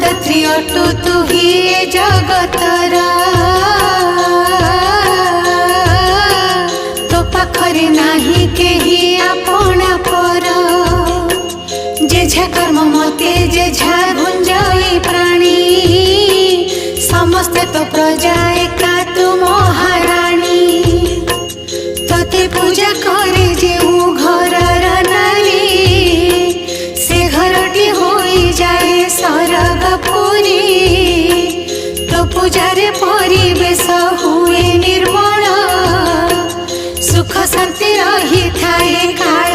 दात्री अटु तू ही ए जगतरा तो पाखरे नाही केही आपणा पर जेझा कर्म मते जेझा गुंजई प्राणी समस्ते तो प्रजा एका तू महाराणी तोते पूजा करे जे घरर नारी से घरटी होई जाए सरगपुरी तो पूजारे परिवेश हुए निर्मल सुख शांति रही थाए काल